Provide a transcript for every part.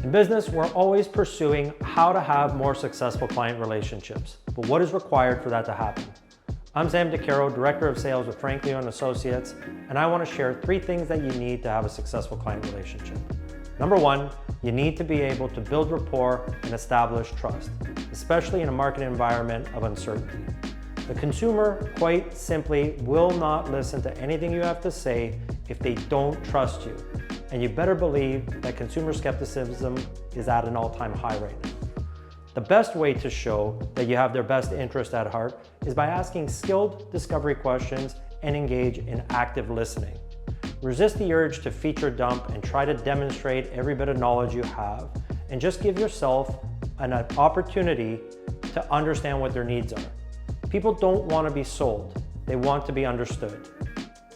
In business, we're always pursuing how to have more successful client relationships, but what is required for that to happen? I'm Sam DeCaro, Director of Sales with Frank Leo & Associates, and I want to share 3 things that you need to have a successful client relationship. Number 1, you need to be able to build rapport and establish trust, especially in a market environment of uncertainty. The consumer, quite simply, will not listen to anything you have to say if they don't trust you. And you better believe that consumer skepticism is at an all-time high right now. The best way to show that you have their best interest at heart is by asking skilled discovery questions and engage in active listening. Resist the urge to feature dump and try to demonstrate every bit of knowledge you have, and just give yourself an opportunity to understand what their needs are. People don't want to be sold, they want to be understood.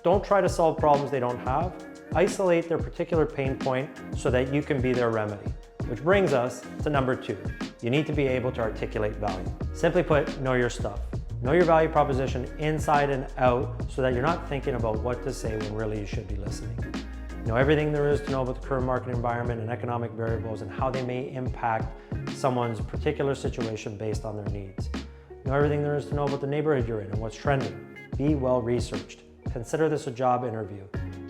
Don't try to solve problems they don't have. Isolate their particular pain point so that you can be their remedy. Which brings us to number 2. You need to be able to articulate value. Simply put, know your stuff. Know your value proposition inside and out so that you're not thinking about what to say when really you should be listening. Know everything there is to know about the current market environment and economic variables and how they may impact someone's particular situation based on their needs. Know everything there is to know about the neighborhood you're in and what's trending. Be well researched. Consider this a job interview.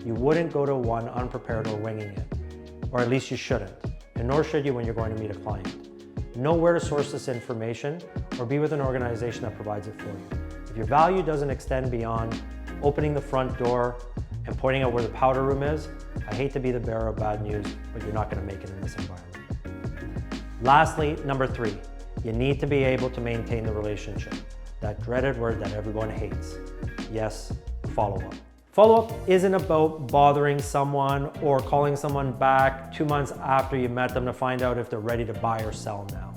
You wouldn't go to one unprepared or winging it, or at least you shouldn't, and nor should you when you're going to meet a client. Know where to source this information or be with an organization that provides it for you. If your value doesn't extend beyond opening the front door and pointing out where the powder room is, I hate to be the bearer of bad news, but you're not going to make it in this environment. Lastly, number 3, you need to be able to maintain the relationship. That dreaded word that everyone hates. Yes, follow-up. Follow-up isn't about bothering someone or calling someone back 2 months after you met them to find out if they're ready to buy or sell now.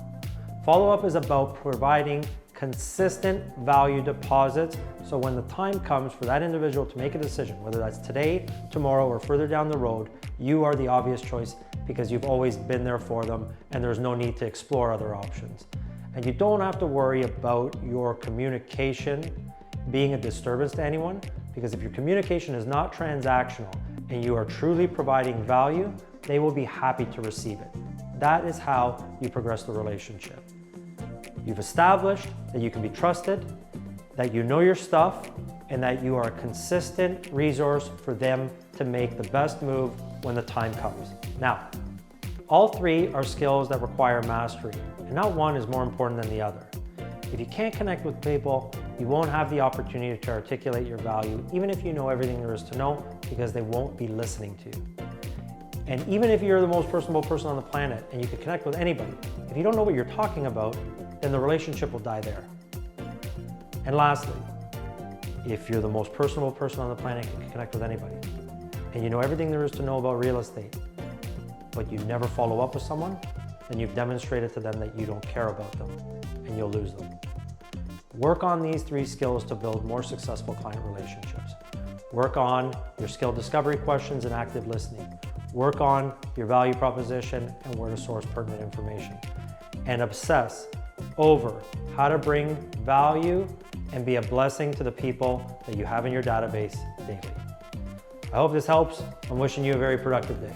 Follow-up is about providing consistent value deposits so when the time comes for that individual to make a decision, whether that's today, tomorrow, or further down the road, you are the obvious choice because you've always been there for them and there's no need to explore other options. And you don't have to worry about your communication being a disturbance to anyone, because if your communication is not transactional and you are truly providing value, they will be happy to receive it. That is how you progress the relationship. You've established that you can be trusted, that you know your stuff, and that you are a consistent resource for them to make the best move when the time comes. Now, all 3 are skills that require mastery, and not one is more important than the other. If you can't connect with people, you won't have the opportunity to articulate your value, even if you know everything there is to know, because they won't be listening to you. And even if you're the most personable person on the planet and you can connect with anybody, if you don't know what you're talking about, then the relationship will die there. And lastly, if you're the most personable person on the planet and can connect with anybody, and you know everything there is to know about real estate, but you never follow up with someone, then you've demonstrated to them that you don't care about them, and you'll lose them. Work on these 3 skills to build more successful client relationships. Work on your skill discovery questions and active listening. Work on your value proposition and where to source pertinent information. And obsess over how to bring value and be a blessing to the people that you have in your database daily. I hope this helps. I'm wishing you a very productive day.